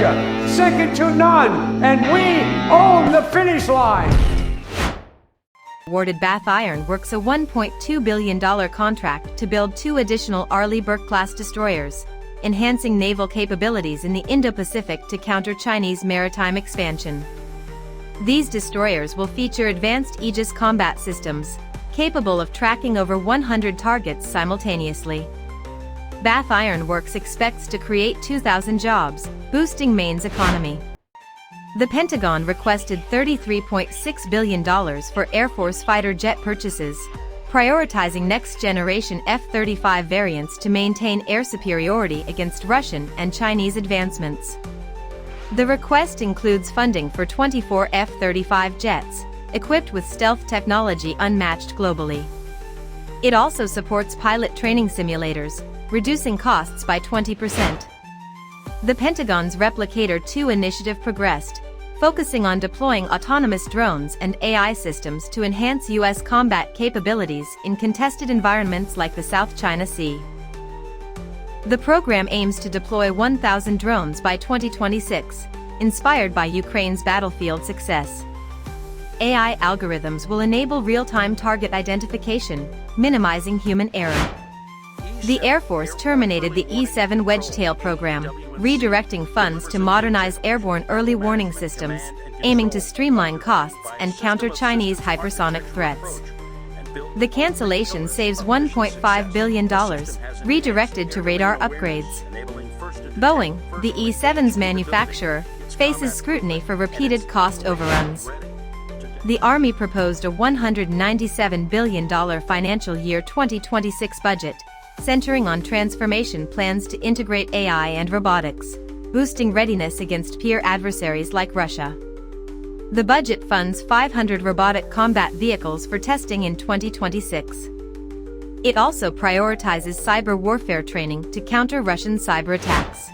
America, second to none, and we own the finish line. Awarded Bath Iron Works a $1.2 billion contract to build 2 additional Arleigh Burke-class destroyers, enhancing naval capabilities in the Indo-Pacific to counter Chinese maritime expansion. These destroyers will feature advanced Aegis combat systems, capable of tracking over 100 targets simultaneously. Bath Iron Works expects to create 2,000 jobs, boosting Maine's economy. The Pentagon requested $33.6 billion for Air Force fighter jet purchases, prioritizing next-generation F-35 variants to maintain air superiority against Russian and Chinese advancements. The request includes funding for 24 F-35 jets, equipped with stealth technology unmatched globally. It also supports pilot training simulators, reducing costs by 20%. The Pentagon's Replicator 2 initiative progressed, focusing on deploying autonomous drones and AI systems to enhance U.S. combat capabilities in contested environments like the South China Sea. The program aims to deploy 1,000 drones by 2026, inspired by Ukraine's battlefield success. AI algorithms will enable real-time target identification, minimizing human error. The Air Force terminated the E-7 Wedgetail program, redirecting funds to modernize airborne early warning systems, aiming to streamline costs and counter Chinese hypersonic threats. The cancellation saves $1.5 billion, redirected to radar upgrades. Boeing, the E-7's manufacturer, faces scrutiny for repeated cost overruns. The Army proposed a $197 billion financial year 2026 budget, centering on transformation plans to integrate AI and robotics, boosting readiness against peer adversaries like Russia. The budget funds 500 robotic combat vehicles for testing in 2026. It also prioritizes cyber warfare training to counter Russian cyber attacks.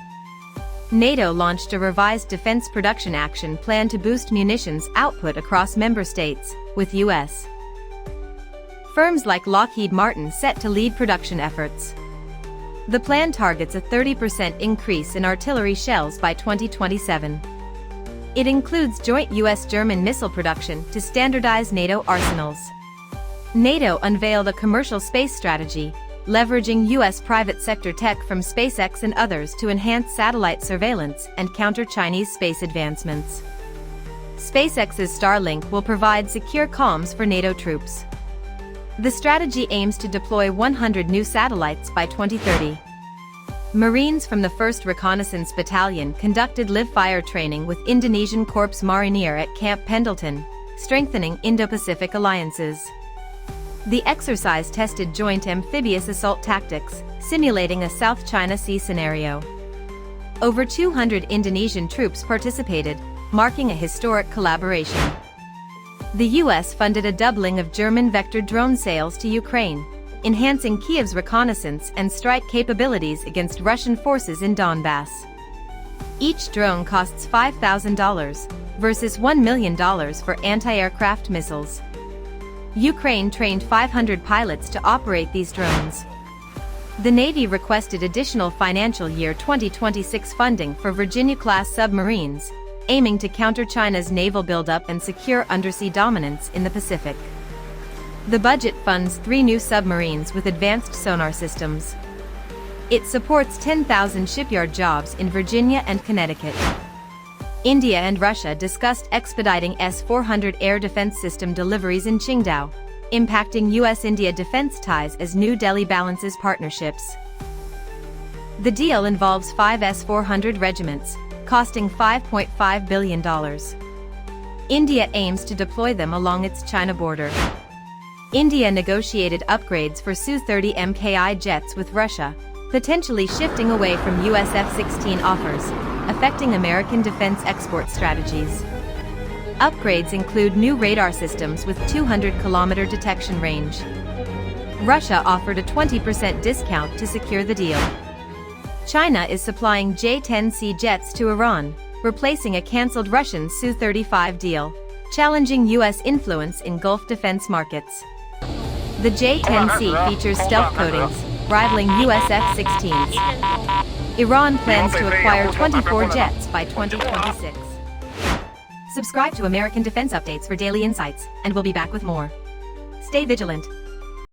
NATO launched a revised defense production action plan to boost munitions output across member states, with U.S. firms like Lockheed Martin set to lead production efforts. The plan targets a 30% increase in artillery shells by 2027. It includes joint U.S.-German missile production to standardize NATO arsenals. NATO unveiled a commercial space strategy, leveraging U.S. private sector tech from SpaceX and others to enhance satellite surveillance and counter Chinese space advancements. SpaceX's Starlink will provide secure comms for NATO troops. The strategy aims to deploy 100 new satellites by 2030. Marines from the 1st Reconnaissance Battalion conducted live-fire training with Indonesian Corps Marinir at Camp Pendleton, strengthening Indo-Pacific alliances. The exercise tested joint amphibious assault tactics, simulating a South China Sea scenario. Over 200 Indonesian troops participated, marking a historic collaboration. The U.S. funded a doubling of German vector drone sales to Ukraine, enhancing Kiev's reconnaissance and strike capabilities against Russian forces in Donbass. Each drone costs $5,000, versus $1 million for anti-aircraft missiles. Ukraine trained 500 pilots to operate these drones. The Navy requested additional financial year 2026 funding for Virginia-class submarines, aiming to counter China's naval buildup and secure undersea dominance in the Pacific. The budget funds 3 new submarines with advanced sonar systems. It supports 10,000 shipyard jobs in Virginia and Connecticut. India and Russia discussed expediting S-400 air defense system deliveries in Qingdao, impacting U.S.-India defense ties as New Delhi balances partnerships. The deal involves 5 S-400 regiments, costing $5.5 billion. India aims to deploy them along its China border. India negotiated upgrades for Su-30 MKI jets with Russia, potentially shifting away from U.S. F-16 offers, affecting American defense export strategies. Upgrades include new radar systems with 200-kilometer detection range. Russia offered a 20% discount to secure the deal. China is supplying J-10C jets to Iran, replacing a cancelled Russian Su-35 deal, challenging U.S. influence in Gulf defense markets. The J-10C features stealth coatings, rivaling U.S. F-16s. Iran plans to acquire 24 jets by 2026. Subscribe to American Defense Updates for daily insights, and we'll be back with more. Stay vigilant.